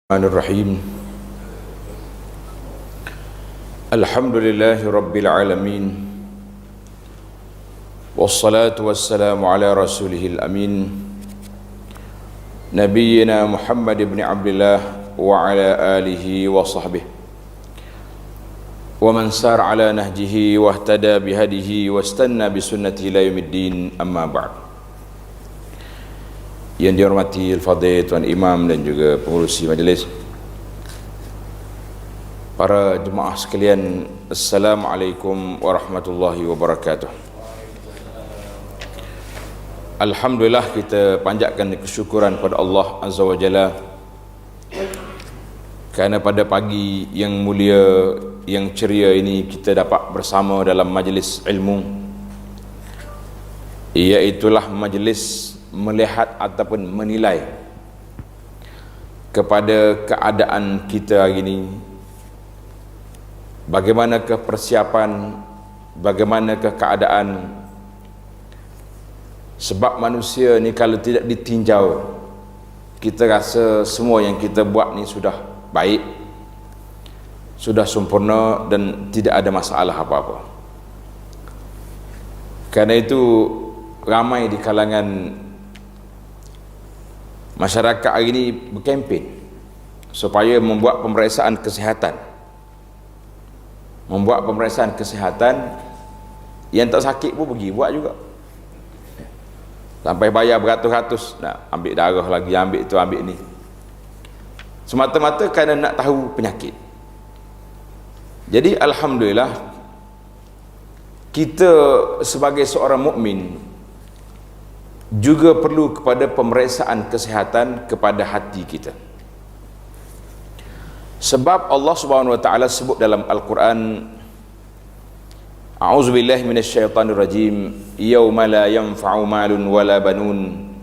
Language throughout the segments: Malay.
Bismillahirrahmanirrahim. Alhamdulillahi Rabbil Alamin. Wassalatu wassalamu ala rasulihil amin, Nabiyyina Muhammad ibn Abdullah wa ala alihi wa sahbihi wa man sar ala nahjihi wa ihtada bihadihi wa istanna bisunnatihi ila yaumiddin, amma ba'd. Yang dihormati Al-Fadhil Tuan Imam dan juga pengurusi majlis, para jemaah sekalian, Assalamualaikum warahmatullahi wabarakatuh. Alhamdulillah, kita panjatkan kesyukuran pada Allah Azza wa Jalla kerana pada pagi yang mulia, yang ceria ini kita dapat bersama dalam majlis ilmu, iaitulah majlis melihat ataupun menilai kepada keadaan kita hari ini. Bagaimanakah persiapan, bagaimanakah keadaan, sebab manusia ni kalau tidak ditinjau, kita rasa semua yang kita buat ni sudah baik, sudah sempurna dan tidak ada masalah apa-apa. Kerana itu ramai di kalangan masyarakat hari ini berkempen supaya membuat pemeriksaan kesihatan, yang tak sakit pun pergi buat juga, sampai bayar beratus-ratus, nak ambil darah lagi, ambil tu ambil ni, semata-mata kerana nak tahu penyakit. Jadi alhamdulillah, kita sebagai seorang mukmin juga perlu kepada pemeriksaan kesihatan kepada hati kita. Sebab Allah Subhanahu wa taala sebut dalam Al-Quran, A'udzubillahi minasyaitonirrajim, yauma la yanfa'u malun wala banun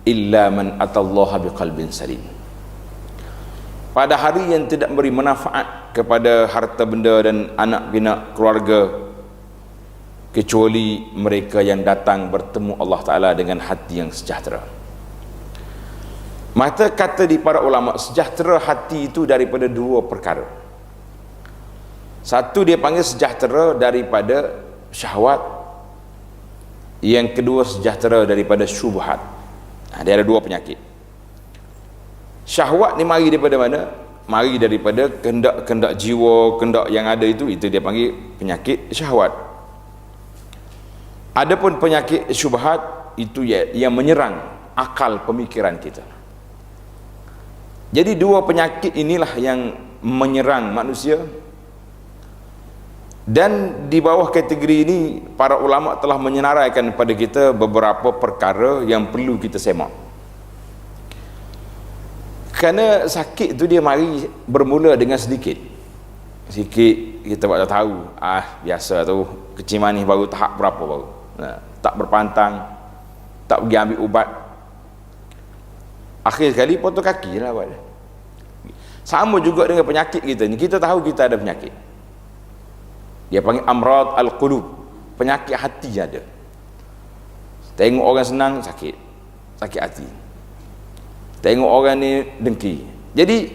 illa man atallaha biqalbin salim. Pada hari yang tidak memberi manfaat kepada harta benda dan anak pinak keluarga, kecuali mereka yang datang bertemu Allah Ta'ala dengan hati yang sejahtera. Maka kata di para ulama, sejahtera hati itu daripada dua perkara. Satu, dia panggil sejahtera daripada syahwat. Yang kedua, sejahtera daripada syubhat. Dia ada dua penyakit. Syahwat ni mari daripada mana? Mari daripada kehendak jiwa, kehendak yang ada itu dia panggil penyakit syahwat. Adapun penyakit syubhat itu yang menyerang akal pemikiran kita. Jadi dua penyakit inilah yang menyerang manusia, dan di bawah kategori ini para ulama telah menyenaraikan kepada kita beberapa perkara yang perlu kita semak. Kerana sakit itu dia mari bermula dengan sedikit kita buat tahu, biasa tu, kecil manis baru tahap berapa baru. Tak berpantang, tak pergi ambil ubat, akhir sekali potong kaki lah buat. Sama juga dengan penyakit kita ni, kita tahu kita ada penyakit, dia panggil amrad al-qulub, penyakit hati ada. Tengok orang senang sakit hati, tengok orang ni dengki, jadi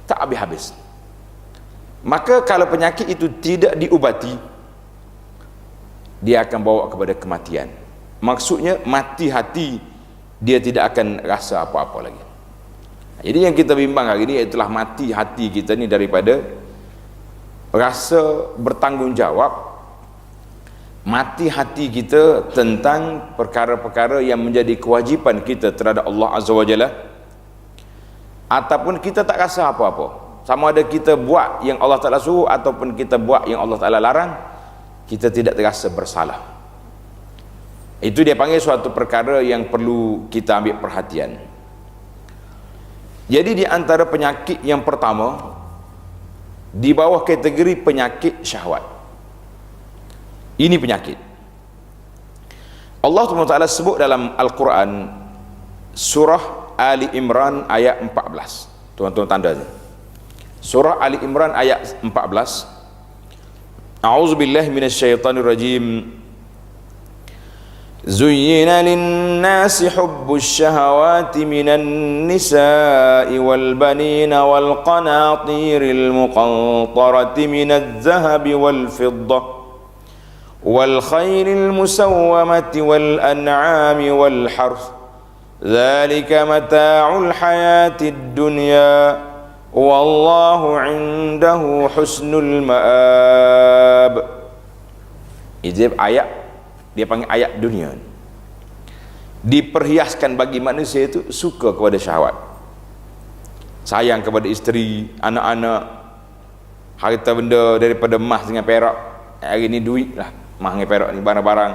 tak habis-habis. Maka kalau penyakit itu tidak diubati, dia akan bawa kepada kematian. Maksudnya mati hati, dia tidak akan rasa apa-apa lagi. Jadi yang kita bimbang hari ini ialah mati hati kita ni daripada rasa bertanggungjawab, mati hati kita tentang perkara-perkara yang menjadi kewajipan kita terhadap Allah Azza wa Jalla, ataupun kita tak rasa apa-apa. Sama ada kita buat yang Allah Ta'ala suruh ataupun kita buat yang Allah Ta'ala larang, kita tidak terasa bersalah. Itu dia panggil suatu perkara yang perlu kita ambil perhatian. Jadi di antara penyakit yang pertama, di bawah kategori penyakit syahwat, ini penyakit Allah Ta'ala sebut dalam Al-Quran, surah Ali Imran ayat 14. Tuan-tuan tanda ni, surah Ali Imran ayat 14. A'udzubillahi minasyaitonirrajim. زين للناس حب الشهوات من النساء والبنين والقناطير المقنطرة من الذهب والفضة والخيل المسومة والأنعام والحرث ذلك متاع الحياة الدنيا والله عنده حسن المآب. Ijib ayat, dia panggil ayat dunia, diperhiaskan bagi manusia itu suka kepada syahwat, sayang kepada isteri, anak-anak, harta benda daripada emas dengan perak. Hari ni duit lah, emas dengan perak ni barang-barang.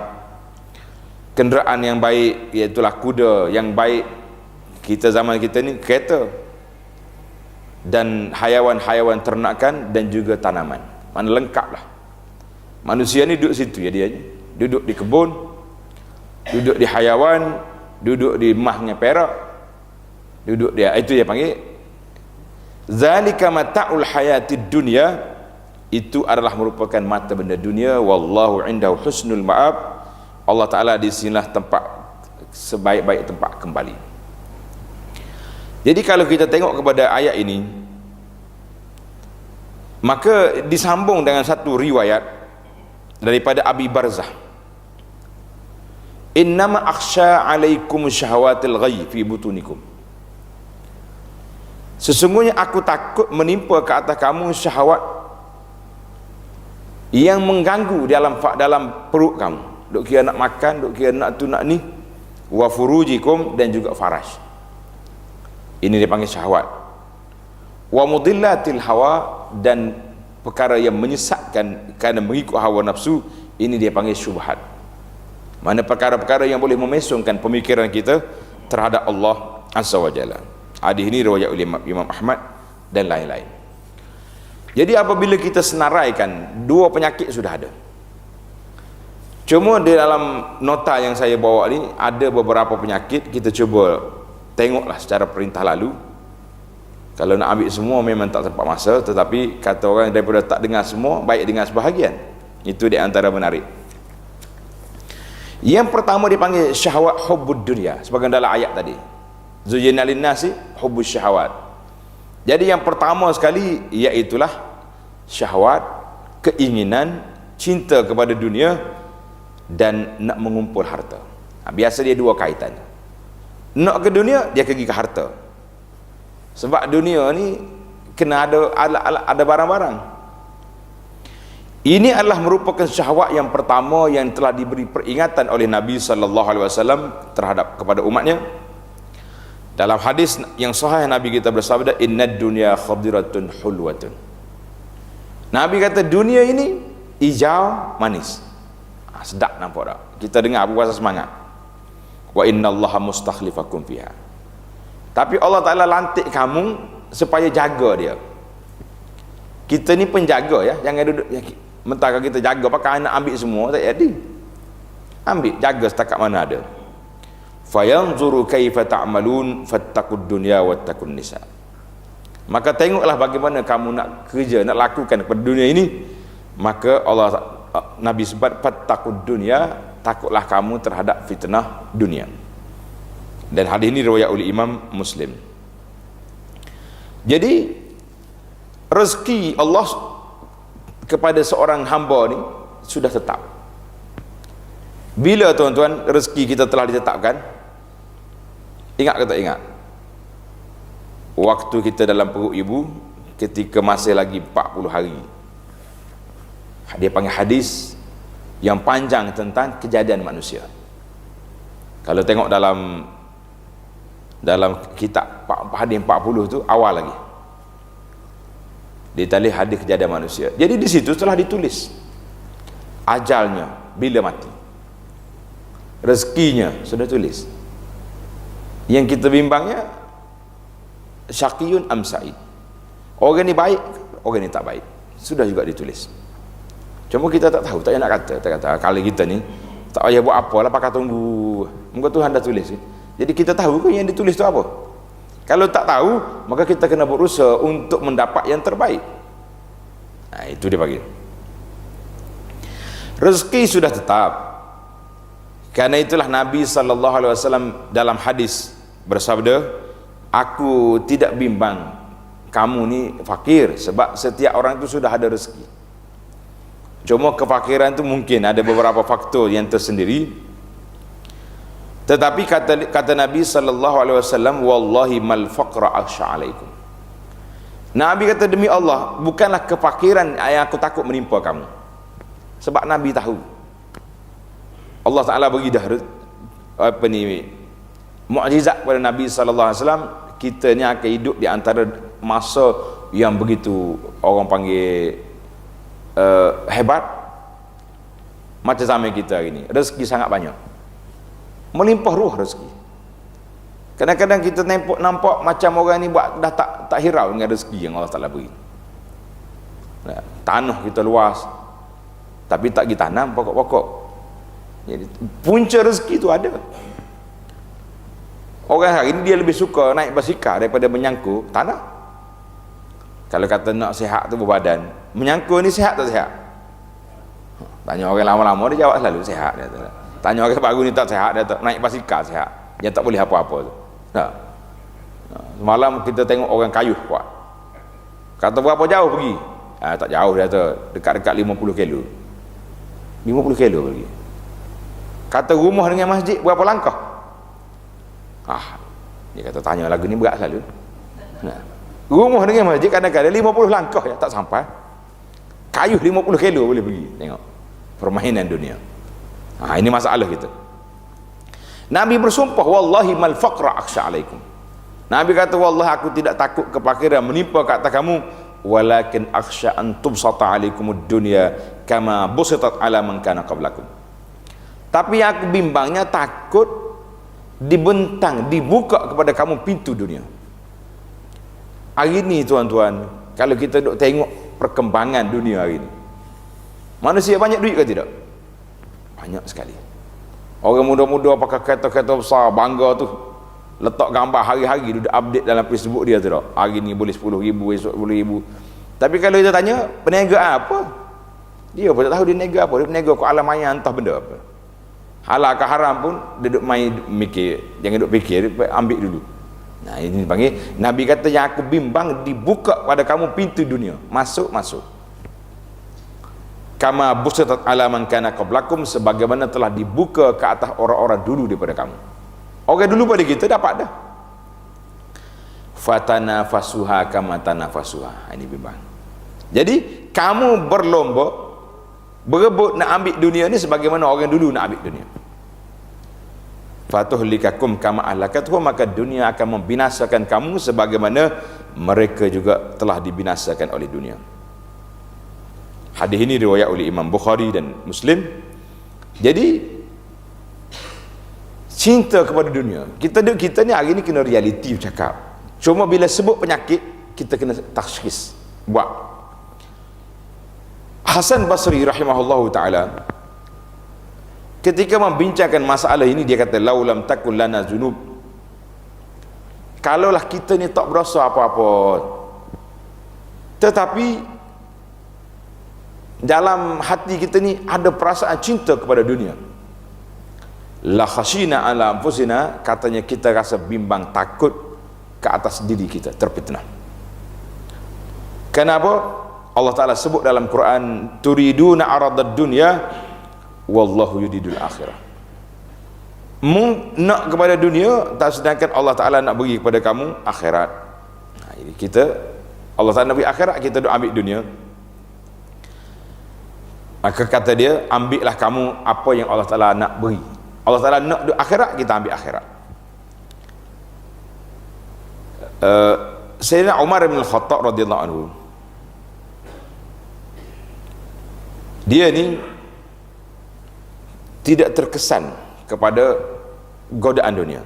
Kenderaan yang baik, iaitulah kuda yang baik. Kita zaman kita ni kereta, dan hayawan-hayawan ternakan dan juga tanaman. Mana lengkap lah. Manusia ni duduk situ ya, dia duduk di kebun, duduk di hayawan, duduk di emas dengan perak, duduk dia, itu dia panggil zalika mata'ul hayatid dunya. Itu adalah merupakan mata benda dunia. Wallahu indahu husnul ma'ab. Allah Ta'ala di sinilah tempat, sebaik-baik tempat kembali. Jadi kalau kita tengok kepada ayat ini, maka disambung dengan satu riwayat daripada Abi Barzah, innama akhsha alaikum syahawatil ghayy fi butunikum, sesungguhnya aku takut menimpa ke atas kamu syahwat yang mengganggu dalam perut kamu. Duk kira nak makan, duk kira nak tu nak ni. Wa furujikum, dan juga faraj. Ini dipanggil syahwat. Wa mudillatil hawa, dan perkara yang menyesatkan kerana mengikut hawa nafsu. Ini dia panggil syubhat. Mana perkara-perkara yang boleh memesongkan pemikiran kita terhadap Allah Azza wa Jalla. Hadis ini riwayat oleh Imam Ahmad dan lain-lain. Jadi apabila kita senaraikan, dua penyakit sudah ada. Cuma di dalam nota yang saya bawa ni ada beberapa penyakit. Kita cuba tengoklah secara perintah lalu. Kalau nak ambil semua memang tak sempat masa, tetapi kata orang, daripada tak dengar semua, baik dengar sebahagian. Itu di antara menarik. Yang pertama dipanggil syahwat hubbud dunya, sebagai dalam ayat tadi, zuyyina linnasi hubbus syahawat. Jadi yang pertama sekali iaitulah syahwat, keinginan, cinta kepada dunia dan nak mengumpul harta. Biasa dia dua kaitan. Nak ke dunia, dia pergi ke harta. Sebab dunia ni kena ada barang-barang. Ini adalah merupakan syahwat yang pertama yang telah diberi peringatan oleh Nabi SAW terhadap kepada umatnya. Dalam hadis yang sahih Nabi kita bersabda, innad dunya khadiratun hulwatun. Nabi kata dunia ini hijau manis. Sedap nampak tak? Kita dengar puasa semangat. Wa innallaha mustakhlifakum fiha. Tapi Allah Ta'ala lantik kamu supaya jaga dia. Kita ni penjaga ya, jangan duduk mentara kita jaga pakai anak ambil semua, tak jadi. Ambil, jaga setakat mana ada. Fayanzuru kaifa ta'malun fattaqud dunya wattaqun nisa. Maka tengoklah bagaimana kamu nak kerja, nak lakukan pada dunia ini. Maka Nabi sebut fattaqud dunya, takutlah kamu terhadap fitnah dunia. Dan hadis ini riwayat oleh Imam Muslim. Jadi rezeki Allah kepada seorang hamba ni sudah tetap. Bila tuan-tuan rezeki kita telah ditetapkan? Ingat ke tak ingat? Waktu kita dalam perut ibu, ketika masih lagi 40 hari. Dia panggil hadis yang panjang tentang kejadian manusia. Kalau tengok dalam kitab hadis 40 tu awal lagi, ditulis hadis kejadian manusia. Jadi di situ telah ditulis ajalnya bila mati, rezekinya sudah tulis. Yang kita bimbangnya syaqiyun am sa'id, orang ni baik, orang ni tak baik, sudah juga ditulis. Cuma kita tak tahu, tak payah nak kata kalau kita ni tak payah buat apalah, pakai tunggu, muka Tuhan dah tulis. Jadi kita tahu ke yang ditulis tu apa? Kalau tak tahu, maka kita kena berusaha untuk mendapat yang terbaik. Nah, itu dia bagi. Rezeki sudah tetap. Karena itulah Nabi SAW dalam hadis bersabda, aku tidak bimbang kamu ni fakir, sebab setiap orang itu sudah ada rezeki. Cuma kefakiran itu mungkin ada beberapa faktor yang tersendiri. Tetapi kata Nabi SAW, wallahi mal faqra akhsha alaikum. Nabi kata, demi Allah, bukanlah kefakiran yang aku takut menimpa kamu. Sebab Nabi tahu Allah Ta'ala bagi dah mukjizat kepada Nabi SAW. Kita ni akan hidup di antara masa yang begitu orang panggil hebat, macam zaman kita hari ni. Rezeki sangat banyak, melimpah ruah rezeki. Kadang-kadang kita nampak macam orang ni buat dah tak hirau dengan rezeki yang Allah Ta'ala beri. Tanah kita luas, tapi tak pergi tanam pokok-pokok. Jadi punca rezeki tu ada. Orang hari ni dia lebih suka naik basikal daripada menyangkut tanah. Kalau kata nak sihat tu berbadan, menyangkut ni sihat tak sihat? Tanya orang lama-lama, dia jawab selalu sihat. Dia tanya orang baru ni tak sihat, dia tak naik basikal sihat. Dia tak boleh apa-apa tu. Semalam kita tengok orang Kayuh kuat. Kata berapa jauh pergi? Tak jauh, dia tu dekat-dekat 50 kilo. 50 kilo pergi. Kata rumah dengan masjid berapa langkah? Dia kata tanya lagu ni berat selalu. Rumah dengan masjid kadang-kadang 50 langkah ya, tak sampai. Kayuh 50 kilo boleh pergi. Tengok permainan dunia. Ini masalah kita. Nabi bersumpah, wallahi mal faqra akhsha alaikum. Nabi kata, wallahi aku tidak takut kefakiran menimpa ke atas kamu, walakin akhsha an tubsata alaikumud dunya kama busitat ala man kana qablakum. Tapi yang aku bimbangnya, takut dibentang, dibuka kepada kamu pintu dunia. Hari ni tuan-tuan, kalau kita duk tengok perkembangan dunia hari ni, manusia banyak duit ke tidak? Banyak sekali. Orang muda-muda pakai kereta-kereta besar, bangga tu, letak gambar hari-hari, dia update dalam Facebook dia tu tak? Hari ni boleh 10,000, esok 10,000. Tapi kalau kita tanya, perniagaan apa? Dia pun tak tahu dia niaga apa. Dia berniaga ke alam maya entah benda apa. Halal ke haram pun dia duk main mikir, jangan duk fikir, ambil dulu. Ini panggil Nabi kata, yang aku bimbang dibuka pada kamu pintu dunia, masuk. Kama busitat ala man kana qablakum, sebagaimana telah dibuka ke atas orang-orang dulu daripada kamu. Orang dulu pada kita dapat dah. Fatanafasuha kama tanafasuha. Ini bimbang. Jadi kamu berlomba, berebut nak ambil dunia ni sebagaimana orang dulu nak ambil dunia. Fatuhlikakum kama ahlakatuhum, maka dunia akan membinasakan kamu sebagaimana mereka juga telah dibinasakan oleh dunia. Hadis ini riwayat oleh Imam Bukhari dan Muslim. Jadi cinta kepada dunia, kita ni hari ni kena realiti bercakap. Cuma bila sebut penyakit, kita kena tashkhis buat. Hasan Basri rahimahullahu ta'ala ketika membincangkan masalah ini, dia kata, laulam takun lana zunub, kalaulah kita ni tak berasa apa-apa, tetapi dalam hati kita ni ada perasaan cinta kepada dunia, la khashina ala anfusina, katanya kita rasa bimbang, takut ke atas diri kita terfitnah. Kenapa? Allah Ta'ala sebut dalam Quran, turiduna aradad dunya wallahu yuridul akhirah. Nak kepada dunia, tak sedangkan Allah Ta'ala nak bagi kepada kamu akhirat. Ini kita, Allah Ta'ala nak bagi akhirat, kita duk ambil dunia. Maka kata dia, ambillah kamu apa yang Allah Ta'ala nak beri. Allah Ta'ala nak duk akhirat, kita ambil akhirat. Sayyidina Umar bin Al-Khattab radhiyallahu anhu, dia ni tidak terkesan kepada godaan dunia,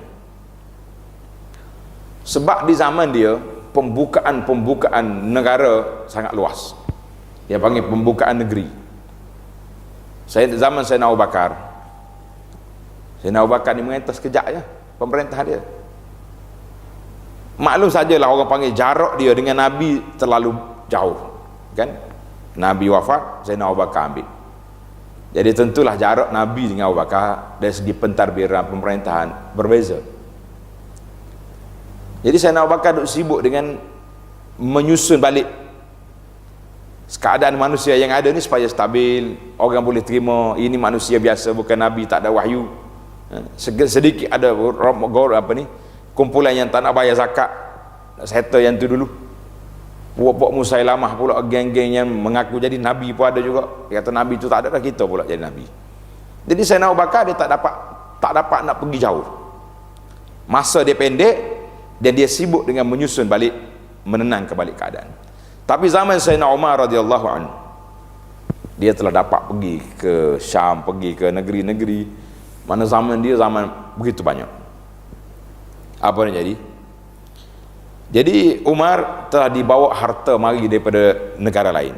sebab di zaman dia pembukaan negara sangat luas. Dia panggil pembukaan negeri. Zaman Sayyidina Abu Bakar, Sayyidina Abu Bakar ni mengentas sekejap je pemerintah dia. Maklum sajalah orang panggil jarak dia dengan Nabi terlalu jauh, kan? Nabi wafat, Sayyidina Abu Bakar ambil. Jadi tentulah jarak Nabi dengan Abu Bakar dari segi pentadbiran pemerintahan berbeza. Jadi Sayyidina Abu Bakar duk sibuk dengan menyusun balik keadaan manusia yang ada ni supaya stabil, orang boleh terima ini manusia biasa, bukan Nabi, tak ada wahyu. Sedikit ada kumpulan yang tak nak bayar zakat, nak settle yang tu dulu. Puak-puak Musailamah pula, geng-geng yang mengaku jadi Nabi pun ada juga. Dia kata Nabi tu tak ada, dah kita pula jadi Nabi. Jadi Sayyidina Abu Bakar dia tak dapat nak pergi jauh. Masa dia pendek dan dia sibuk dengan menyusun balik, menenang kembali keadaan. Tapi zaman Sayyidina Umar radhiyallahu anhu, dia telah dapat pergi ke Syam, pergi ke negeri-negeri mana zaman dia zaman begitu banyak. Apa yang jadi? Jadi Umar telah dibawa harta mari daripada negara lain.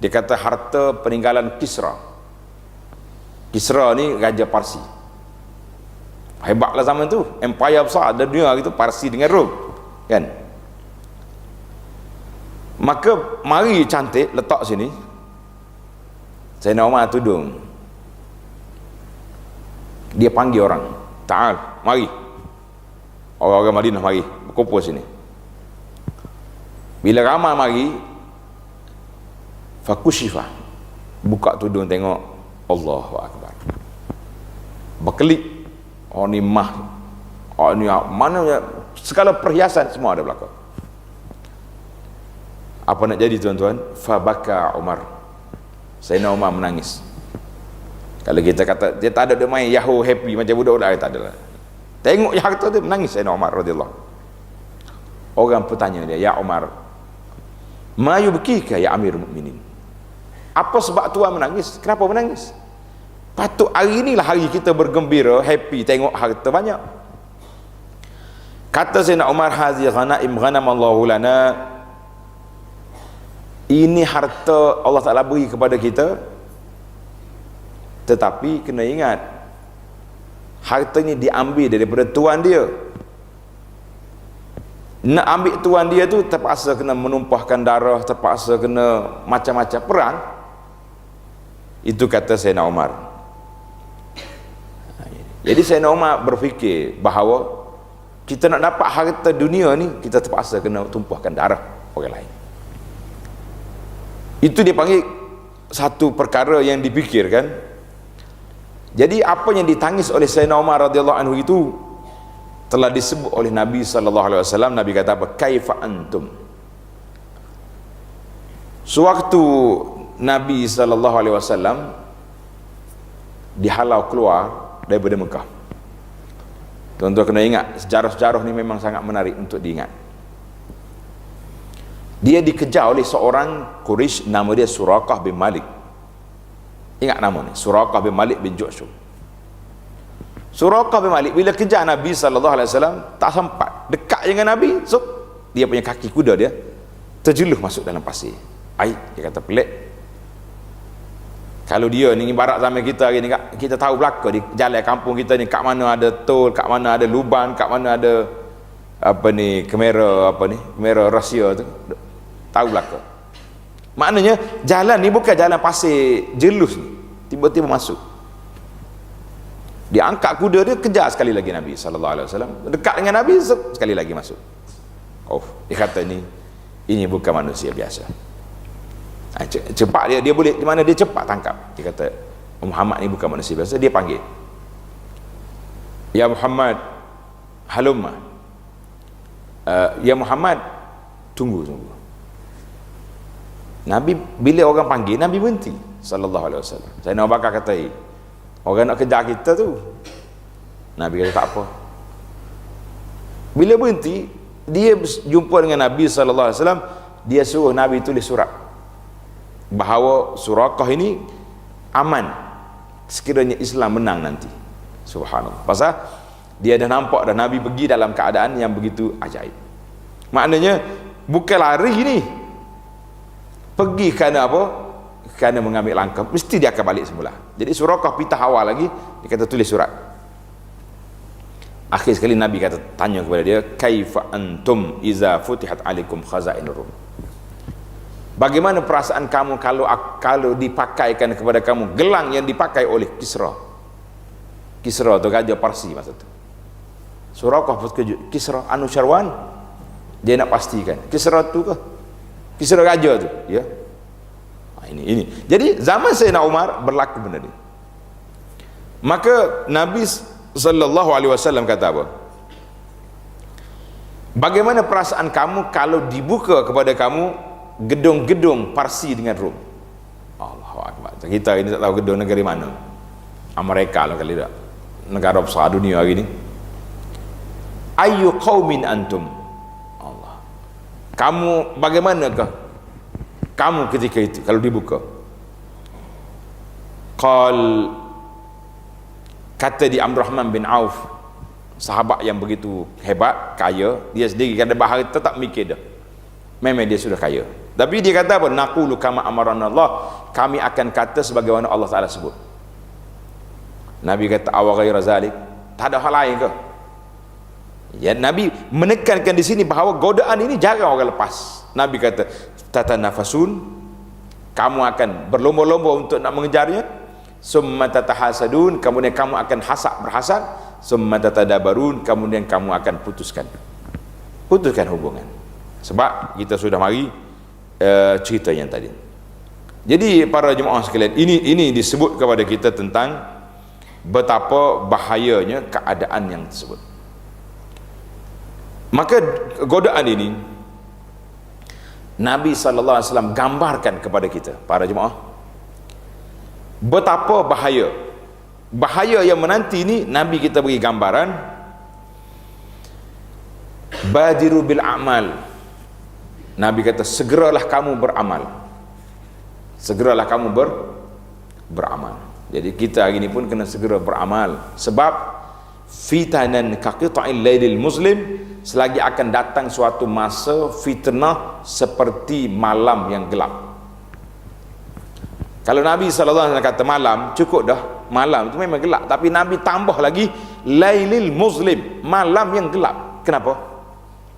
Dia kata harta peninggalan Kisra. Kisra ni raja Parsi. Hebatlah zaman tu, empire besar ada dunia gitu, Parsi dengan Rom, kan? Maka mari cantik letak sini. Sayyidina Umar tudung. Dia panggil orang, "Ta'al, mari." Orang-orang Madinah mari berkumpul sini. Bila ramai mari, fakushifa, buka tudung tengok, Allahu Akbar. Berkelip, oh ni mah, oh ni mana segala perhiasan semua ada belakang. Apa nak jadi tuan-tuan? Fabaka Umar. Sayyidina Umar menangis. Kalau kita kata dia tak ada, dia main yahoo happy macam budak-budak, tak ada lah. Tengok yang harta dia menangis Sayyidina Umar radhiyallahu. Orang bertanya dia, "Ya Umar, ma yubkika ya Amirul Mukminin?" Apa sebab tuan menangis? Kenapa menangis? Patut hari inilah hari kita bergembira, happy tengok harta banyak. Kata Sayyidina Umar, "Hazihi ghanaim ghanamallahu lana." Ini harta Allah Ta'ala beri kepada kita, tetapi kena ingat harta ini diambil daripada tuan dia. Nak ambil tuan dia tu terpaksa kena menumpahkan darah, terpaksa kena macam-macam perang. Itu kata Sayyidina Umar. Jadi Sayyidina Umar berfikir bahawa kita nak dapat harta dunia ni, kita terpaksa kena tumpahkan darah orang lain. Itu dia panggil satu perkara yang dipikirkan. Jadi apa yang ditangis oleh Sayyidina Umar radhiyallahu anhu itu telah disebut oleh Nabi sallallahu alaihi wasallam. Nabi kata apa? Kaifa antum? Sewaktu Nabi sallallahu alaihi wasallam dihalau keluar daripada Mekah. Tuan-tuan kena ingat, sejarah-sejarah ni memang sangat menarik untuk diingat. Dia dikejar oleh seorang Quraisy, nama dia Suraqah bin Malik. Ingat nama ni, Suraqah bin Malik bin Ju'shum. Suraqah bin Malik bila kejar Nabi sallallahu alaihi wasallam tak sempat dekat dengan Nabi, so dia punya kaki kuda dia terjeluh masuk dalam pasir. Ai, dia kata pelik. Kalau dia ni ibarat zaman kita hari ni, kita tahu belaka di jalan kampung kita ni, kat mana ada tol, kat mana ada lubang, kat mana ada apa ni, kamera rahsia tu, tahu belaka. Maknanya jalan ni bukan jalan pasir jelus ni, tiba-tiba masuk. Dia angkat kuda dia, kejar sekali lagi Nabi sallallahu alaihi wasallam, dekat dengan Nabi, sekali lagi masuk. Oh, dia kata ini bukan manusia biasa. Cepat dia boleh, di mana dia cepat tangkap. Dia kata Muhammad ni bukan manusia biasa. Dia panggil, "Ya Muhammad, halumma." "Ya Muhammad, tunggu." Nabi bila orang panggil, Nabi berhenti sallallahu alaihi wasallam. Sayyidina Abu Bakar kata, "Orang nak kejar kita tu." Nabi kata, "Tak apa." Bila berhenti, dia jumpa dengan Nabi sallallahu alaihi wasallam. Dia suruh Nabi tulis surat bahawa Suraqah ini aman sekiranya Islam menang nanti. Subhanallah. Pasal dia dah nampak dah Nabi pergi dalam keadaan yang begitu ajaib. Maknanya bukan lari ni, pergi kerana apa? Kerana mengambil langkah, mesti dia akan balik semula. Jadi Suraqah pitah awal lagi, dia kata tulis surat. Akhir sekali Nabi kata, tanya kepada dia, "Kaifa antum iza futihat alaikum khazainur rum?" Bagaimana perasaan kamu kalau dipakaikan kepada kamu gelang yang dipakai oleh Kisra? Kisra tu raja Parsi masa tu. Suraqah pun terkejut. Kisra Anusyirwan, dia nak pastikan Kisra tu ke? Kisra raja tu, ya. Ini. Jadi zaman Sayyidina Umar berlaku benda ni. Maka Nabi sallallahu alaihi wasallam kata apa? Bagaimana perasaan kamu kalau dibuka kepada kamu gedung-gedung Parsi dengan Rom? Allahu akbar. Kita ini tak tahu gedung negara mana. Amerika lah kali tak. Negara besar dunia hari ni. Ayyu qaumin antum? Allah. Kamu bagaimanakah kamu ketika itu kalau dibuka? Kata di Abdurrahman bin Auf, sahabat yang begitu hebat, kaya, dia sendiri kada bahari tetap mikir dah. Memang dia sudah kaya. Tapi dia kata apa? Naqulu kama amarana Allah, kami akan kata sebagaimana Allah Taala sebut. Nabi kata aw ghaira zalik, tak ada hal lain ke? Ya, Nabi menekankan di sini bahawa godaan ini jarang orang lepas. Nabi kata tatanafasun, kamu akan berlomba-lomba untuk nak mengejarnya. Summa tatahasadun, kemudian kamu akan berhasad. Summa tatadabarun, kemudian kamu akan putuskan hubungan. Sebab kita sudah mari cerita yang tadi. Jadi para jemaah sekalian, ini disebut kepada kita tentang betapa bahayanya keadaan yang tersebut. Maka godaan ini Nabi sallallahu alaihi wasallam gambarkan kepada kita para jemaah betapa bahaya yang menanti ini. Nabi kita beri gambaran, badiru bil a'mal. Nabi kata segeralah kamu beramal, beramal. Jadi kita hari ini pun kena segera beramal, sebab fitanan kaqita'il lailil muslim, selagi akan datang suatu masa fitnah seperti malam yang gelap. Kalau Nabi SAW kata malam, cukup dah, malam itu memang gelap, tapi Nabi tambah lagi lailil muslim, malam yang gelap. Kenapa?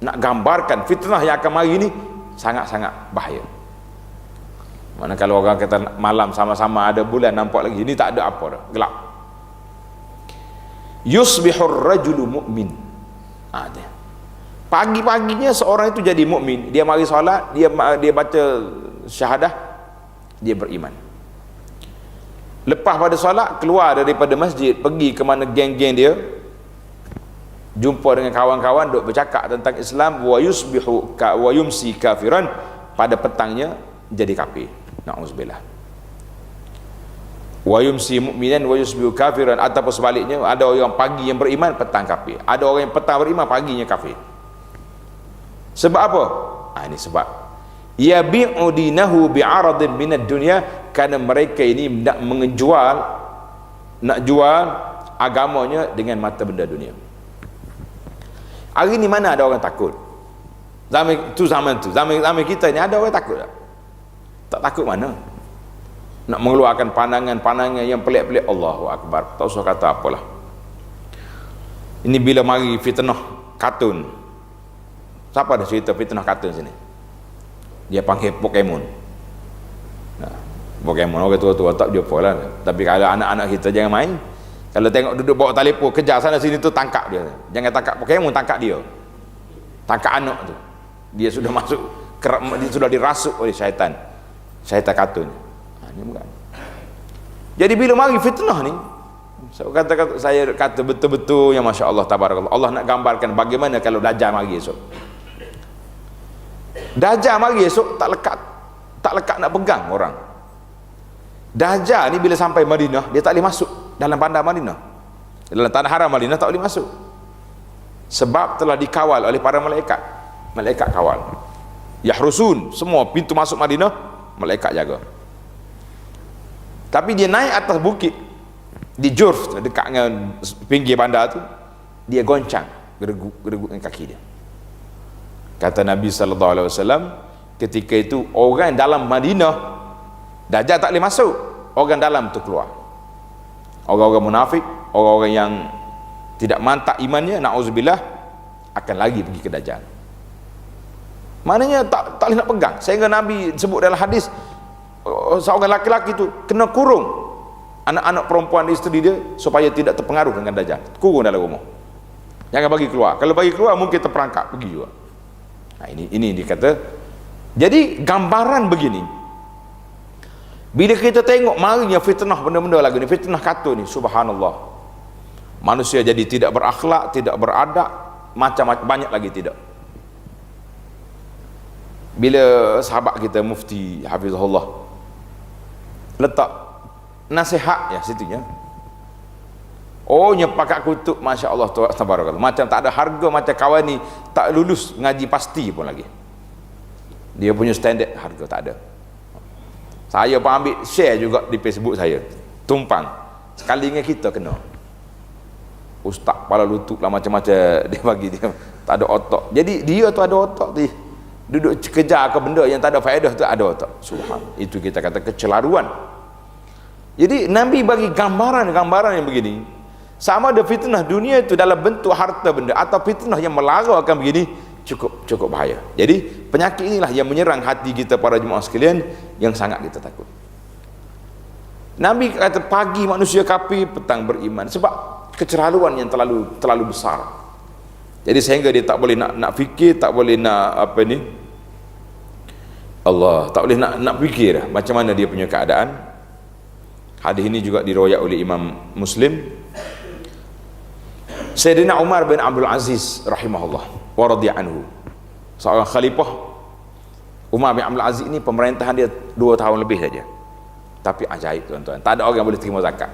Nak gambarkan fitnah yang akan mari ini sangat-sangat bahaya. Mana kalau orang kata malam sama-sama ada bulan nampak lagi, ini tak ada apa dah, gelap. Yusbihur rajulu mu'min. Pagi-paginya seorang itu jadi mukmin, dia mari solat, dia baca syahadah, dia beriman. Lepas pada solat, keluar daripada masjid, pergi ke mana geng-geng dia, jumpa dengan kawan-kawan, duk bercakap tentang Islam, wa yumsi kafiran, pada petangnya jadi kafir. Na'udzubillah. Wa yumsi mu'minan wa yusbihu kafiran, ataupun sebaliknya, ada orang pagi yang beriman, petang kafir. Ada orang yang petang beriman, paginya kafir. Sebab apa? Ini sebab yabi'u dinahu bi'aradin minad dunya, kerana mereka ini nak jual agamanya dengan mata benda dunia. Hari ni mana ada orang takut? Zaman kita ni ada orang takut tak? Tak takut mana? Nak mengeluarkan pandangan yang pelik-pelik, Allahu Akbar, tak usah kata apalah. Ini bila mari fitnah kartun. Siapa ada cerita fitnah kartun sini? Dia panggil Pokemon. Pokemon orang tua-tua tak jumpa lah. Tapi kalau anak-anak kita jangan main. Kalau tengok duduk bawa telefon, kejar sana sini tu, tangkap dia. Jangan tangkap Pokemon, tangkap dia. Tangkap anak tu. Dia sudah masuk, dia sudah dirasuk oleh syaitan kartun. Ini bukan. Jadi bila mari fitnah ni, saya kata betul-betul yang Masya Allah, tabarakallah, Allah nak gambarkan bagaimana kalau Dajjal mari esok. Dajjal mari esok tak lekat nak pegang orang. Dajjal ni bila sampai Madinah, dia tak boleh masuk dalam bandar Madinah, dalam tanah haram Madinah tak boleh masuk, sebab telah dikawal oleh para malaikat kawal. Yahrusun, semua pintu masuk Madinah malaikat jaga. Tapi dia naik atas bukit di Jurf, dekat dengan pinggir bandar tu, dia goncang, geregu dengan kaki dia. Kata Nabi SAW, ketika itu orang dalam Madinah, Dajjal tak boleh masuk, orang dalam tu keluar. Orang-orang munafik, orang-orang yang tidak mantap imannya, na'udzubillah, akan lagi pergi ke Dajjal. Maknanya tak boleh nak pegang. Sehingga Nabi sebut dalam hadis, seorang laki-laki tu kena kurung anak-anak perempuan isteri dia supaya tidak terpengaruh dengan Dajjal. Kurung dalam rumah, jangan bagi keluar. Kalau bagi keluar mungkin terperangkap pergi juga. Nah, ini dikata. Jadi gambaran begini, bila kita tengok marinya fitnah benda-benda lagi ni, fitnah kata ni, subhanallah, manusia jadi tidak berakhlak, tidak beradab, macam-macam, banyak lagi tidak. Bila sahabat kita Mufti Hafizahullah letak nasihat ya situnya, oh nyepakat kutub, Masya Allah, tabarakallah, macam tak ada harga, macam kawan ni tak lulus ngaji pasti pun lagi, dia punya standard harga tak ada. Saya pun ambil share juga di Facebook saya, tumpang sekali dengan kita kena ustaz kepala lutut lah, macam-macam dia bagi, dia tak ada otak. Jadi dia tu ada otak tu, duduk kejar ke benda yang tak ada faedah tu ada otak. Subhanallah, itu kita kata kecelaruan. Jadi Nabi bagi gambaran yang begini, sama ada fitnah dunia itu dalam bentuk harta benda atau fitnah yang melara akan begini, cukup bahaya. Jadi penyakit inilah yang menyerang hati kita para jemaah sekalian, yang sangat kita takut. Nabi kata pagi manusia kafir, petang beriman, sebab kecelaruan yang terlalu besar. Jadi sehingga dia tak boleh nak fikir, tak boleh nak apa ni, Allah tak boleh nak fikir macam mana dia punya keadaan. Hadis ini juga diriwayat oleh Imam Muslim. Sayyidina Umar bin Abdul Aziz rahimahullah wa radhiya anhu, seorang khalifah. Umar bin Abdul Aziz ini pemerintahan dia 2 tahun lebih saja, tapi ajaib tuan-tuan, tak ada orang boleh terima zakat.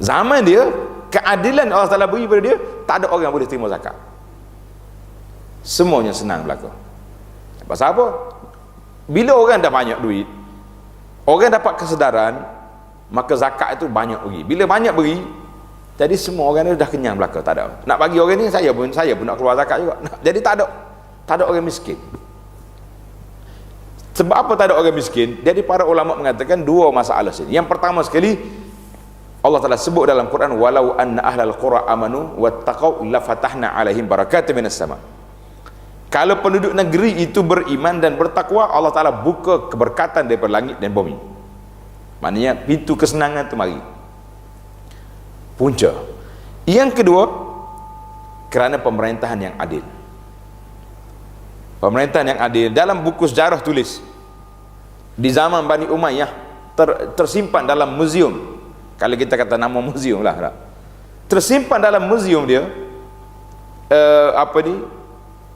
Zaman dia, keadilan Allah Ta'ala beri pada dia, tak ada orang boleh terima zakat, semuanya senang berlaku. Pasal apa? Bila orang dah banyak duit, orang dapat kesedaran, maka zakat itu banyak beri. Bila banyak beri, jadi semua orang itu dah kenyang belaka, tak ada nak bagi orang ni. Saya pun nak keluar zakat juga. Jadi tak ada orang miskin. Sebab apa tak ada orang miskin? Jadi para ulama mengatakan 2 masalah sini. Yang pertama sekali, Allah Ta'ala sebut dalam Quran, walau anna ahlal qura amanu wattaqau la fatahna alaihim barakatin minas sama. Kalau penduduk negeri itu beriman dan bertakwa, Allah Ta'ala buka keberkatan daripada langit dan bumi. Maknanya pintu kesenangan itu mari. Punca. Yang kedua, kerana pemerintahan yang adil. Pemerintahan yang adil, dalam buku sejarah tulis di zaman Bani Umayyah, tersimpan dalam muzium. Kalau kita kata nama muzium lah, tersimpan dalam muzium dia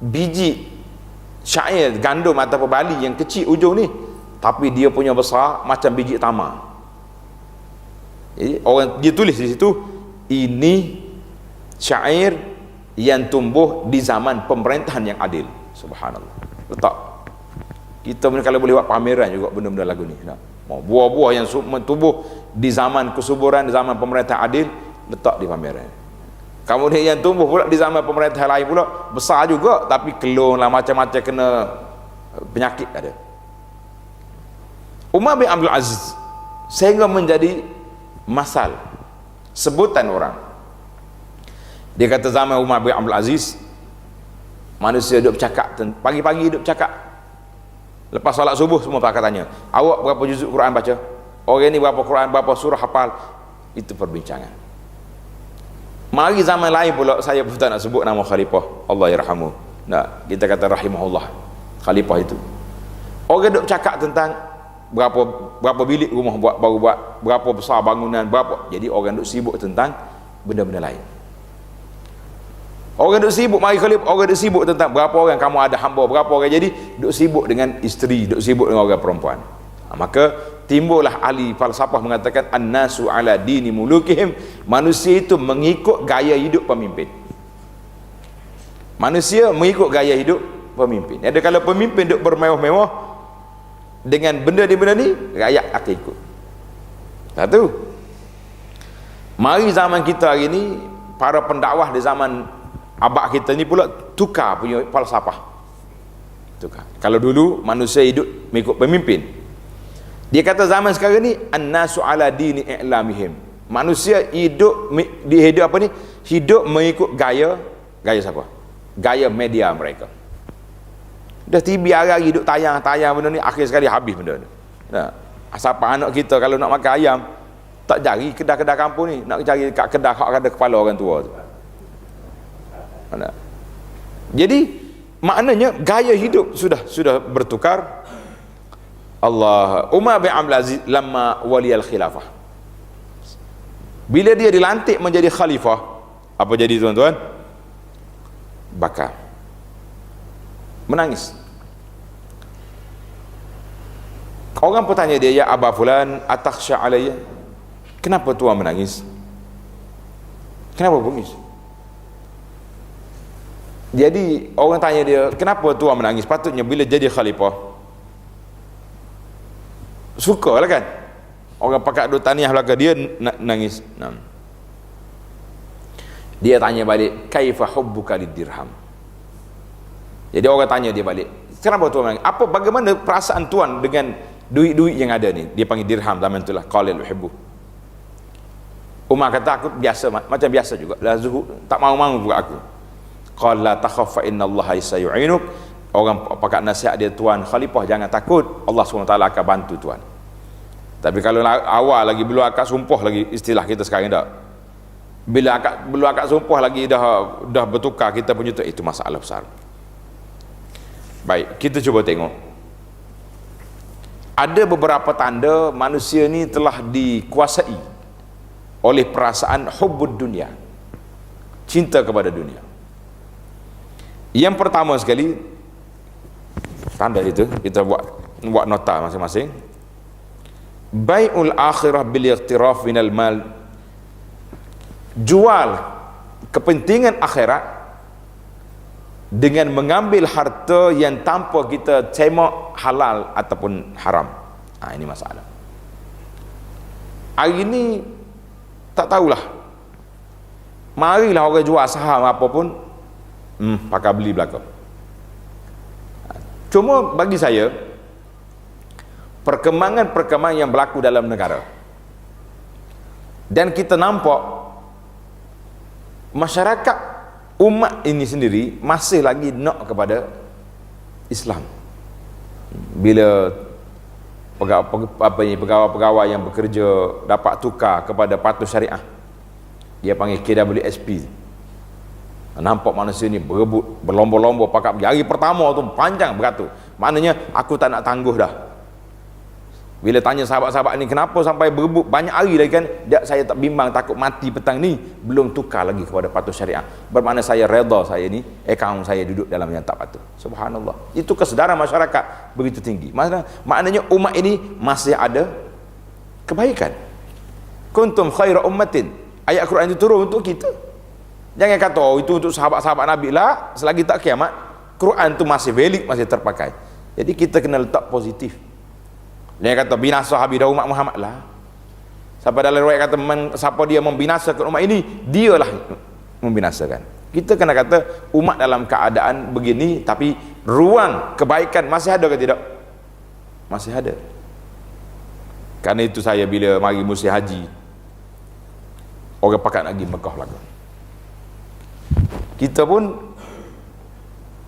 biji syair gandum atau bali yang kecil ujung ni, tapi dia punya besar macam biji tamar. Jadi orang dia tulis di situ, ini syair yang tumbuh di zaman pemerintahan yang adil. Subhanallah. Letak kita kalau boleh buat pameran juga benda-benda lagu ni, buah-buah yang tumbuh di zaman kesuburan, di zaman pemerintah adil, letak di pameran. Kemudian yang tumbuh pula di zaman pemerintah lain pula besar juga, tapi kelon lah, macam-macam, kena penyakit ada. Umar bin Abdul Aziz sehingga menjadi masal, sebutan orang. Dia kata zaman Umar bin Abdul Aziz, manusia duduk bercakap, pagi-pagi duduk bercakap, lepas solat subuh semua pakai tanya, awak berapa juzuk Quran baca, orang ni berapa Quran, berapa surah hafal. Itu perbincangan. Mari zaman lain pula, saya pun tak nak sebut nama khalifah, Allah yarhamu, nah, kita kata rahimahullah, khalifah itu orang duk cakap tentang berapa bilik rumah baru buat, berapa besar bangunan, berapa. Jadi orang duk sibuk tentang benda-benda lain. Orang duk sibuk, mari khalifah, orang duk sibuk tentang berapa orang kamu ada hamba, berapa orang. Jadi duk sibuk dengan isteri, duk sibuk dengan orang perempuan. Maka timbullah ahli falsafah mengatakan annasu ala dini mulukihim, manusia itu mengikut gaya hidup pemimpin. Manusia mengikut gaya hidup pemimpin. Ada kalau pemimpin duk bermewah-mewah dengan benda di benda ni, rakyat akan ikut. Satu. Mari zaman kita hari ni, para pendakwah di zaman abad kita ni pula tukar punya falsafah. Tukar. Kalau dulu manusia hidup mengikut pemimpin, dia kata zaman sekarang ni annasu ala dini i'lamihim, manusia hidup hidup apa ni, hidup mengikut gaya siapa? Gaya media mereka. Dah TV hari-hari duk tayang benda ni, akhir sekali habis benda ni. Nah, siapa anak kita kalau nak makan ayam tak cari kedai-kedai kampung ni, nak cari kat kedai hak ada kepala orang tua tu. Mana? Jadi maknanya gaya hidup sudah bertukar. Umar bin Abdul Aziz lama waliyal khilafah, bila dia dilantik menjadi khalifah, apa jadi tuan-tuan? Bakar, menangis. Orang bertanya dia, ya Aba Fulan atakhsha alayya, kenapa tuan menangis? Kenapa bungis? Jadi orang tanya dia, kenapa tuan menangis? Patutnya bila jadi khalifah suka lah kan, orang pakat duk taniah belakang dia nangis. Dia tanya balik, kaifa hubbuka lid-dirham. Jadi orang tanya dia balik, kenapa tuan menangis? Bagaimana perasaan tuan dengan duit-duit yang ada ni? Dia panggil dirham zaman itulah, qalil uhibbu. Umar kata, aku biasa, macam biasa juga, la zuhud, tak mau-mau buat aku. Qala la takhaf fa innallaha sayu'inuk. Orang pakat nasihat dia, tuan khalifah jangan takut, Allah SWT akan bantu tuan. Tapi kalau awal lagi, belum akad sumpah lagi, istilah kita sekarang dah, belum akad sumpah lagi dah bertukar kita punya tu, itu masalah besar. Baik, kita cuba tengok. Ada beberapa tanda manusia ni telah dikuasai oleh perasaan hubbud dunia, cinta kepada dunia. Yang pertama sekali, tanda itu kita buat nota masing-masing. Bai'ul akhirah bil iqtiraf minal mal, jual kepentingan akhirat dengan mengambil harta yang tanpa kita tengok halal ataupun haram. Ini masalah. Hari ini tak tahulah, marilah orang jual saham apa pun, pakai beli belakang. Cuma bagi saya, perkembangan yang berlaku dalam negara, dan kita nampak masyarakat umat ini sendiri masih lagi nak kepada Islam. Bila pegawai-pegawai yang bekerja dapat tukar kepada patuh syariah, dia panggil KWSP, nampak manusia ni berebut, berlomba-lomba pakat pergi. Hari pertama tu panjang beratur, maknanya aku tak nak tangguh dah. Bila tanya sahabat-sahabat ni kenapa sampai berebut banyak hari lagi kan, saya tak bimbang, takut mati petang ni, belum tukar lagi kepada patuh syariah. Bermakna saya redha saya ni, akaun saya duduk dalam yang tak patuh. Subhanallah, itu kesedaran masyarakat begitu tinggi. Maknanya umat ini masih ada kebaikan. Kuntum khaira ummatin, ayat Quran itu turun untuk kita. Jangan kata itu untuk sahabat-sahabat Nabi lah, selagi tak kiamat Quran tu masih valid, masih terpakai. Jadi kita kena letak positif. Dia kata binasa habis dah umat Muhammad lah. Sampai dalam riwayat kata siapa dia membinasakan umat ini, dialah membinasakan. Kita kena kata umat dalam keadaan begini, tapi ruang kebaikan masih ada ke tidak? Masih ada. Karena itu saya bila mari musim haji, orang pakat nak pergi Mekah lagi. Kita pun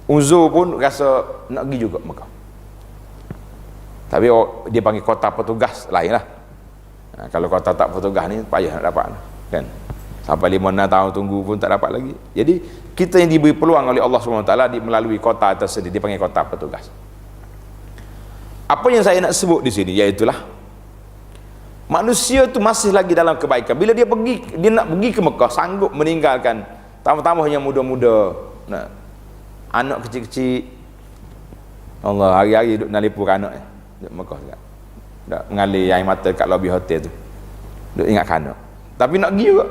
uzur pun rasa nak pergi juga Mekah. Tapi dia panggil kota petugas lain lah. Kalau kota tak petugas ni payah nak dapat kan, sampai 5-6 tahun tunggu pun tak dapat lagi. Jadi kita yang diberi peluang oleh Allah SWT melalui kota tersendiri, dia panggil kota petugas. Apa yang saya nak sebut di sini iaitulah manusia tu masih lagi dalam kebaikan. Bila dia nak pergi ke Mekah, sanggup meninggalkan tambah-tambah yang muda-muda, anak kecil-kecil, Allah hari-hari duduk nalipur anak Mekah juga, dah mengalir air mata kat lobi hotel tu, duk ingat kanak. Tapi nak pergi juga,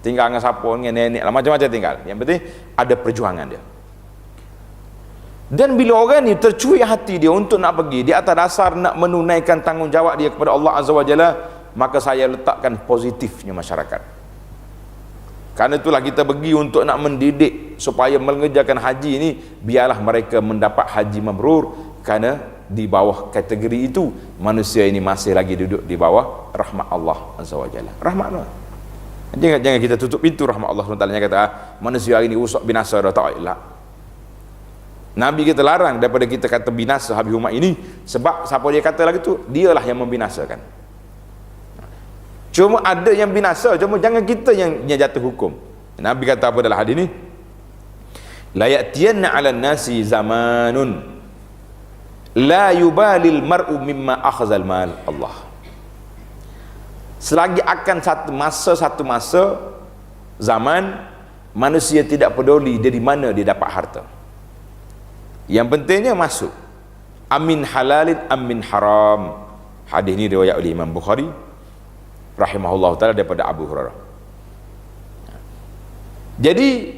tinggal dengan siapa, dengan nenek lah, macam-macam tinggal. Yang penting ada perjuangan dia. Dan bila orang ni tercuik hati dia untuk nak pergi di atas dasar nak menunaikan tanggungjawab dia kepada Allah Azza wa Jalla, maka saya letakkan positifnya masyarakat. Karena itulah kita pergi untuk nak mendidik supaya mengerjakan haji ini, biarlah mereka mendapat haji mabrur, kerana di bawah kategori itu manusia ini masih lagi duduk di bawah rahmat Allah Azza wa Jalla. Rahmat Allah. Jangan kita tutup pintu rahmat Allah SWT. Kata manusia hari ini rusak binasa dah, tak elak. Nabi kita larang daripada kita kata binasa habis umat ini, sebab siapa dia kata lagi tu, dialah yang membinasakan. Cuma ada yang binasa, cuma jangan kita yang jatuh hukum. Nabi kata apa dalam hadis ni? La ya'tiyanna 'alan nasi zamanun la yubalil mar'u mimma akhazal mal. Allah. Selagi akan satu masa zaman manusia tidak peduli dari mana dia dapat harta. Yang pentingnya masuk. Amin halalin amin haram. Hadis ini riwayat oleh Imam Bukhari rahimahullah taala daripada Abu Hurairah. Jadi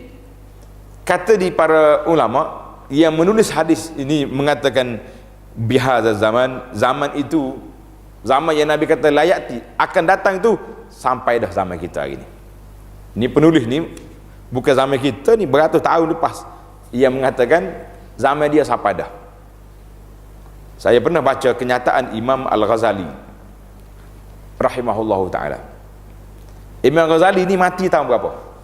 kata di para ulama yang menulis hadis ini mengatakan bihadza zaman itu, zaman yang Nabi kata layati akan datang itu sampai dah zaman kita hari ni. Ini penulis ni bukan zaman kita ni, beratus tahun lepas ia mengatakan zaman dia sampai dah. Saya pernah baca kenyataan Imam Al-Ghazali rahimahullahu taala. Imam Al-Ghazali ni mati tahun berapa?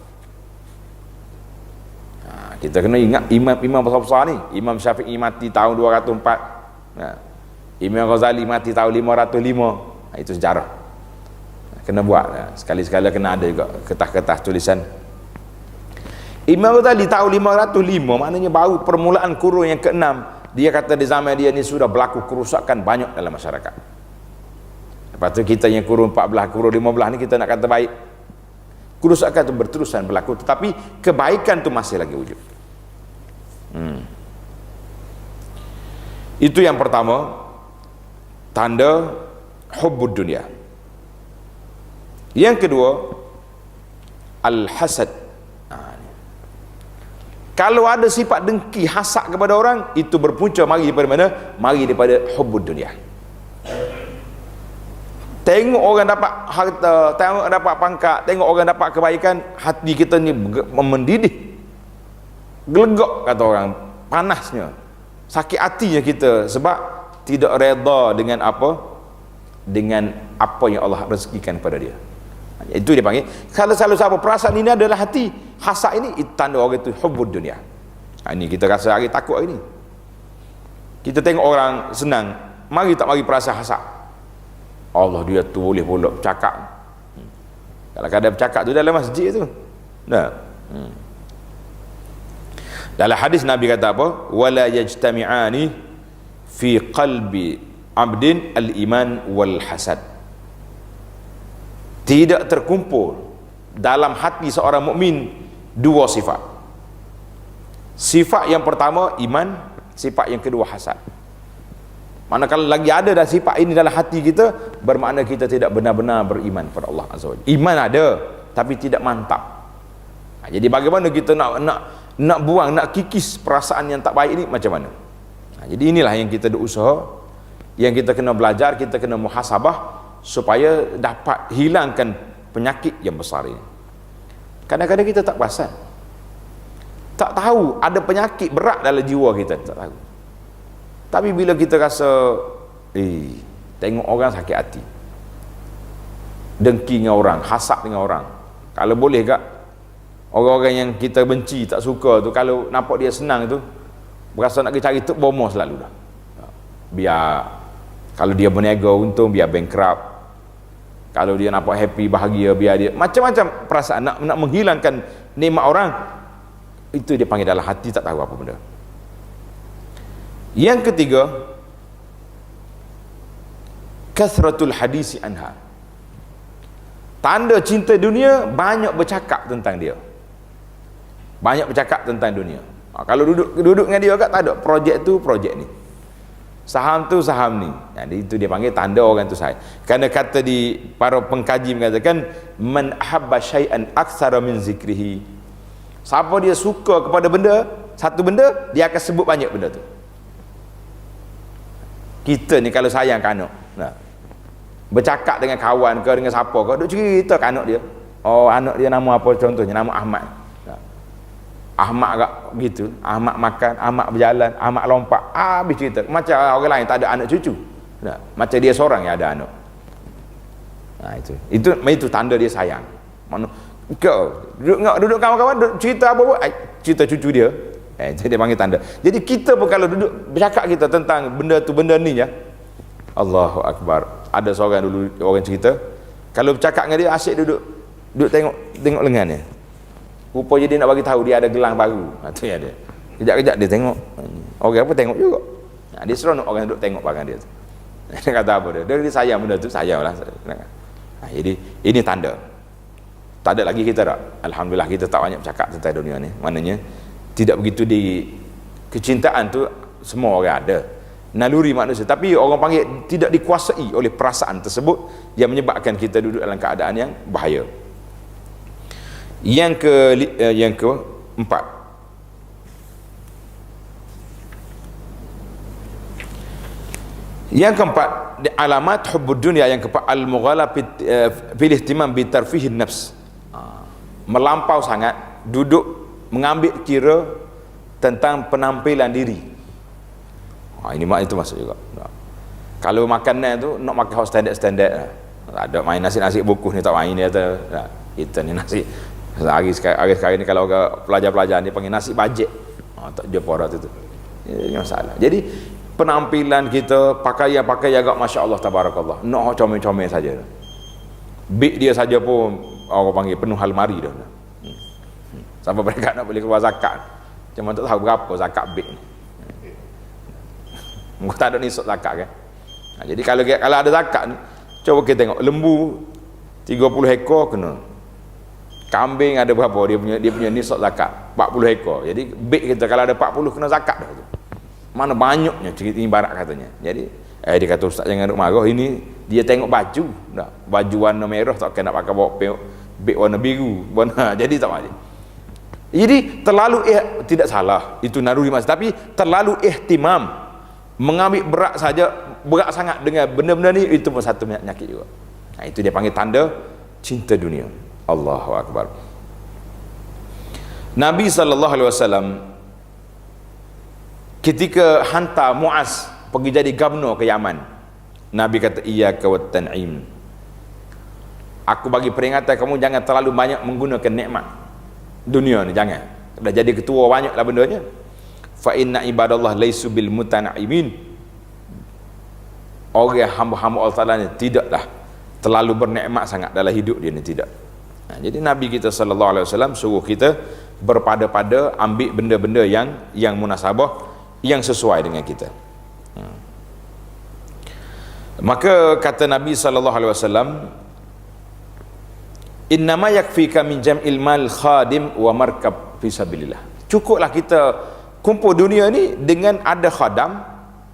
Kita kena ingat imam besar-besar ni. Imam Syafi'i mati tahun 204. Imam Ghazali mati tahun 505. Itu sejarah. Kena buat. Sekali-sekala kena ada juga kertas-kertas tulisan. Imam Ghazali tahun 505, maknanya baru permulaan kurun yang ke-6. Dia kata di zaman dia ni sudah berlaku kerusakan banyak dalam masyarakat. Lepas tu kita yang kurun 14, kurun 15 ni kita nak kata baik. Kerusakan itu berterusan berlaku, tetapi kebaikan itu masih lagi wujud. Itu yang pertama, tanda hubbud dunia. Yang kedua, al-hasad. Kalau ada sifat dengki, hasad kepada orang, itu berpunca mari daripada mana? Mari daripada hubbud dunia. Tengok orang dapat harta, tengok orang dapat pangkat, tengok orang dapat kebaikan, hati kita ni mendidih, gelegak kata orang, panasnya, sakit hatinya kita, sebab tidak reda dengan apa yang Allah rezekikan kepada dia. Itu dia panggil, kalau selalu siapa perasaan ini adalah hati, hasad ini, itu tanda orang itu hubbud dunia. Ini kita rasa hari takut hari ni. Kita tengok orang senang, mari tak mari perasaan hasad. Allah, dia tu boleh pula bercakap. Kalau kadang bercakap tu dalam masjid tu. Nah. Dalam hadis Nabi kata apa? Wala yajtami'ani fi qalbi 'abdin al-iman wal hasad. Tidak terkumpul dalam hati seorang mukmin dua sifat. Sifat yang pertama iman, sifat yang kedua hasad. Manakala lagi ada dah sifat ini dalam hati kita, bermakna kita tidak benar-benar beriman kepada Allah Azza wa Jalla. Iman ada, tapi tidak mantap. Jadi bagaimana kita nak buang, nak kikis perasaan yang tak baik ini, macam mana? Jadi inilah yang kita berusaha, yang kita kena belajar, kita kena muhasabah supaya dapat hilangkan penyakit yang besar ini. Kadang-kadang kita tak perasan, tak tahu ada penyakit berat dalam jiwa kita, tak tahu. Tapi bila kita rasa tengok orang sakit hati, dengki dengan orang, hasad dengan orang, kalau boleh kak, orang-orang yang kita benci, tak suka tu, kalau nampak dia senang tu, berasa nak cari tuk bomo selalu dah. Biar kalau dia berniaga untung, biar bankrupt. Kalau dia nampak happy, bahagia, biar dia macam-macam perasaan nak menghilangkan nikmat orang. Itu dia panggil dalam hati tak tahu apa benda. Yang ketiga, kasratul hadisi anha. Tanda cinta dunia, banyak bercakap tentang dia. Banyak bercakap tentang dunia. Kalau duduk dengan dia tak ada projek tu, projek ni. Saham tu, saham ni. Jadi itu dia panggil tanda orang tu sayang. Kerana kata di para pengkaji mengatakan, man ahabba syai'an aktsara min zikrihi. Siapa dia suka kepada benda, satu benda, dia akan sebut banyak benda tu. Kita ni kalau sayang ke anak, bercakap dengan kawan ke, dengan siapa ke, duk cerita ke anak dia. Oh, anak dia nama apa contohnya, nama Ahmad. Ahmad agak gitu, Ahmad makan, Ahmad berjalan, Ahmad lompat, habis cerita. Macam orang lain tak ada anak cucu. Macam dia seorang yang ada anak. Itu tanda dia sayang. Mana kau duduk kawan-kawan cerita apa-apa, cerita cucu dia. Jadi dia panggil tanda. Jadi kita pun kalau duduk bercakap kita tentang benda tu benda ni ya, Allahu Akbar. Ada seorang dulu orang cerita, kalau bercakap dengan dia asyik duduk tengok lengannya. Rupanya dia nak bagi tahu dia ada gelang baru. Tu ya dia. Kejap-kejap dia tengok. Orang apa tengok juga. Dia seronok orang duduk tengok belakang dia tu. Dia kata apa dia? Dia sayang benda tu, sayanglah. Jadi ini tanda. Tak ada lagi kita tak. Alhamdulillah kita tak banyak bercakap tentang dunia ni. Maknanya tidak begitu di kecintaan tu semua orang ada. Naluri manusia, tapi orang panggil tidak dikuasai oleh perasaan tersebut yang menyebabkan kita duduk dalam keadaan yang bahaya. Yang keempat, alamat hubbud dunya yang keempat, al-mughala fil ihtimam bi tarfihin nafs. Melampau sangat duduk mengambil kira tentang penampilan diri. Ini mak itu masuk juga. Kalau makanan tu nak makan standard lah. Ada main nasi bukuh ni tak main dia tu. Kita ni nasi hari sekarang ni kalau pelajar-pelajar ni panggil nasi bajet. Tak jumpa orang tu. Ini masalah. Jadi penampilan kita, pakaian agak masya-Allah tabarakallah. Nak comel-comel saja. Beg dia saja pun orang panggil penuh almari dah. Sampai mereka nak boleh keluar zakat. Cuma tak tahu berapa zakat beg ni. Mungkin tak ada nisab zakat kan. Jadi kalau ada zakat ni, coba kita tengok lembu 30 ekor kena. Kambing ada berapa dia punya nisab zakat? 40 ekor. Jadi beg kita kalau ada 40 kena zakat dah tu. Mana banyaknya cerita ibarat katanya. Jadi dia kata ustaz jangan duk marah, ini dia tengok baju. Baju warna merah tak kena pakai bawa beg warna biru. Jadi tak boleh. Jadi terlalu tidak salah itu naluri mas, tapi terlalu ihtimam, mengambil berat sangat dengan benda-benda ni, itu pun satu penyakit juga. Itu dia panggil tanda cinta dunia. Allahu Akbar. Nabi SAW ketika hantar Muaz pergi jadi gubernur ke Yaman, Nabi kata iyyaka wat tan'im, aku bagi peringatan kamu jangan terlalu banyak menggunakan nikmat dunia ni, jangan. Dah jadi ketua banyaklah bendanya. Fa inna ibadallah laisu bil mutana'imin, orang hamba-hamba Allah Taala ni tidaklah terlalu bernikmat sangat dalam hidup dia ni, tidak. Jadi Nabi kita sallallahu alaihi wasallam suruh kita berpada-pada ambil benda-benda yang munasabah, yang sesuai dengan kita. Maka kata Nabi sallallahu alaihi wasallam, innama yakfika min jam'il mal khadim wa markab fi sabilillah. Cukuplah kita kumpul dunia ni dengan ada khadam,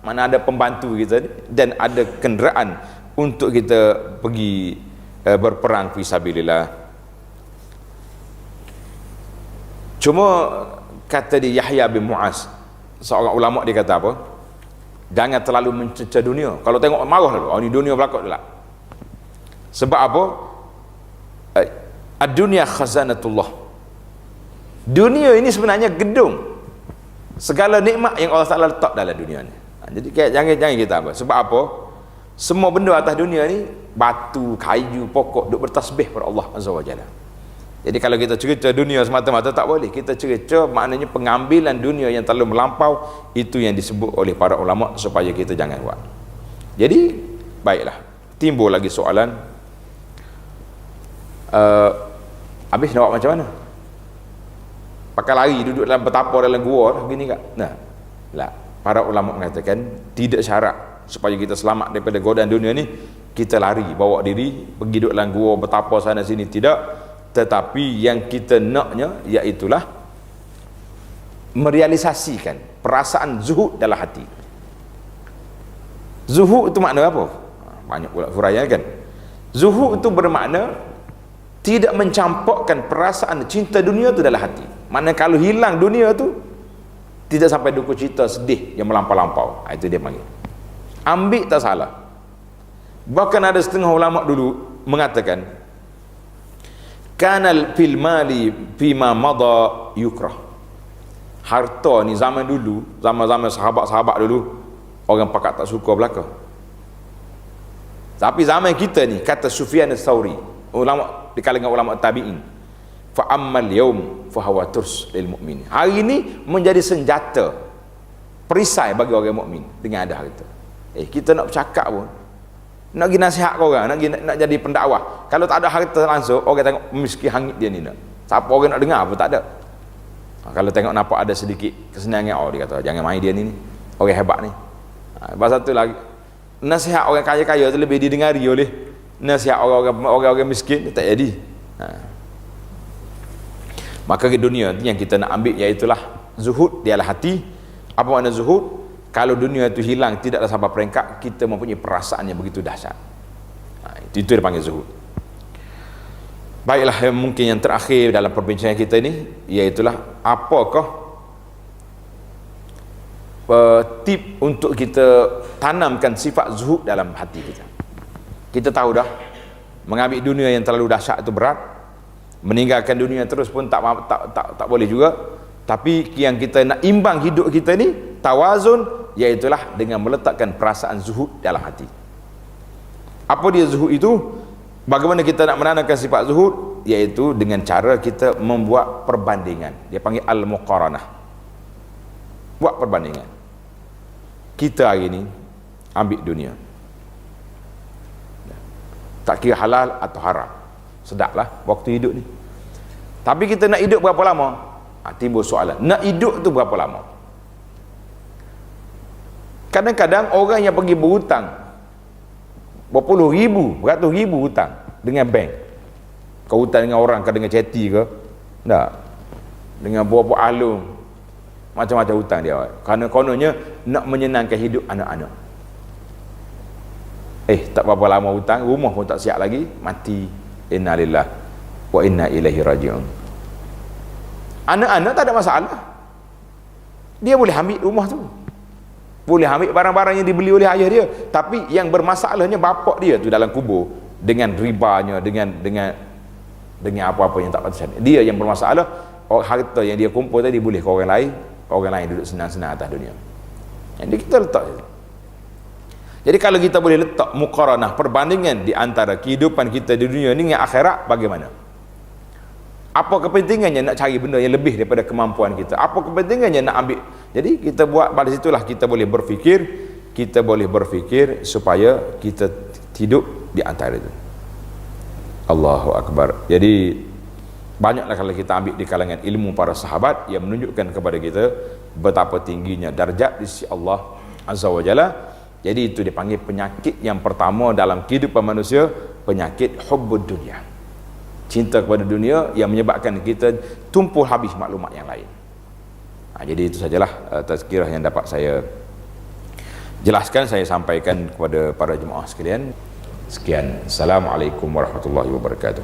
mana ada pembantu kita ni, dan ada kenderaan untuk kita pergi berperang fi sabilillah. Cuma kata dia Yahya bin Muaz, seorang ulama, dia kata apa? Jangan terlalu mencerca dunia. Kalau tengok marah lalu, ni dunia belakang dulu. Sebab apa? Ad-dunya khazanatullah. Dunia ini sebenarnya gedung segala nikmat yang Allah Taala letak dalam dunia ni. Jadi jangan kita apa? Sebab apa? Semua benda atas dunia ni, batu, kayu, pokok, duk bertasbih pada Allah Azza wa Jalla. Jadi kalau kita cerita dunia semata-mata tak boleh. Kita cerita maknanya pengambilan dunia yang terlalu melampau, itu yang disebut oleh para ulama supaya kita jangan buat. Jadi baiklah, timbul lagi soalan, habis nak buat macam mana? Pakai lari duduk dalam petapa dalam gua dah gini tak? Lah, para ulama mengatakan tidak syarat supaya kita selamat daripada godaan dunia ni kita lari, bawa diri pergi duduk dalam gua betapa sana sini, tidak. Tetapi yang kita naknya iaitulah merealisasikan perasaan zuhud dalam hati. Zuhud itu makna apa? Banyak pula huraian kan. Zuhud itu bermakna tidak mencampakkan perasaan cinta dunia tu dalam hati. Mana kalau hilang dunia tu, tidak sampai duka cita sedih yang melampau-lampau. Itu dia panggil. Ambil tak salah. Bahkan ada setengah ulama dulu mengatakan, kanal fil mali fima mada yukrah. Harta ni zaman dulu, zaman-zaman sahabat-sahabat dulu, orang pakat tak suka belaka. Tapi zaman kita ni, kata Sufyan Ats-Tsauri, ulama di kalangan ulama tabi'in, fa ammal yaum fa huwa turs lil mu'min. Hari ini menjadi senjata perisai bagi orang mukmin dengan ada harta. Kita nak bercakap pun, nak pergi nasihat ke orang, nak jadi pendakwah, kalau tak ada harta langsung, orang tengok miskin hangit dia ni nak. Siapa orang nak dengar pun tak ada. Kalau tengok nampak ada sedikit kesenangan, dia kata jangan main dia ni orang hebat ni. Lepas satu lagi, nasihat orang kaya-kaya tu lebih didengari oleh nasihat orang-orang miskin, tak jadi. Maka ke dunia tu yang kita nak ambil, iaitulah zuhud di dalam hati. Apa makna zuhud? Kalau dunia itu hilang, tidak ada sampai peringkat, kita mempunyai perasaan yang begitu dahsyat. Itu dipanggil zuhud. Baiklah, mungkin yang terakhir dalam perbincangan kita ini, iaitulah apakah tip untuk kita tanamkan sifat zuhud dalam hati kita. Kita tahu dah, mengambil dunia yang terlalu dahsyat itu berat, meninggalkan dunia terus pun tak boleh juga. Tapi yang kita nak imbang hidup kita ni, tawazun, iaitulah dengan meletakkan perasaan zuhud dalam hati. Apa dia zuhud itu? Bagaimana kita nak menanamkan sifat zuhud? Iaitu dengan cara kita membuat perbandingan. Dia panggil al-muqaranah. Buat perbandingan. Kita hari ni ambil dunia, tak kira halal atau haram, sedaplah waktu hidup ni. Tapi kita nak hidup berapa lama? Timbul soalan, nak hidup tu berapa lama? Kadang-kadang orang yang pergi berhutang berpuluh ribu, beratus ribu hutang dengan bank. Kau hutang dengan orang ke, dengan ceti ke, tak, dengan buah-buah alung, macam-macam hutang dia. Kerana kononnya nak menyenangkan hidup anak-anak. Tak berapa lama hutang, rumah pun tak siap lagi, mati. Inna lillahi wa inna ilaihi raji'un. Anak-anak tak ada masalah, dia boleh ambil rumah tu, boleh ambil barang-barang yang dibeli oleh ayah dia. Tapi yang bermasalahnya bapak dia tu dalam kubur, dengan ribanya, dengan apa-apa yang tak patut. Dia yang bermasalah. Harta yang dia kumpul tadi boleh ke orang lain duduk senang-senang atas dunia. Jadi kita letak. Jadi kalau kita boleh letak muqaranah, perbandingan di antara kehidupan kita di dunia ni dengan akhirat, bagaimana? Apa kepentingannya nak cari benda yang lebih daripada kemampuan kita? Apa kepentingannya nak ambil? Jadi kita buat pada situlah kita boleh berfikir supaya kita hidup di antara itu. Allahu Akbar. Jadi banyaklah kalau kita ambil di kalangan ilmu para sahabat yang menunjukkan kepada kita betapa tingginya darjat di sisi Allah Azza wa Jalla. Jadi itu dipanggil penyakit yang pertama dalam kehidupan manusia, penyakit hubbud dunia. Cinta kepada dunia yang menyebabkan kita tumpul habis maklumat yang lain. Jadi itu sajalah tazkirah yang dapat saya jelaskan, saya sampaikan kepada para jemaah sekalian. Sekian. Assalamualaikum warahmatullahi wabarakatuh.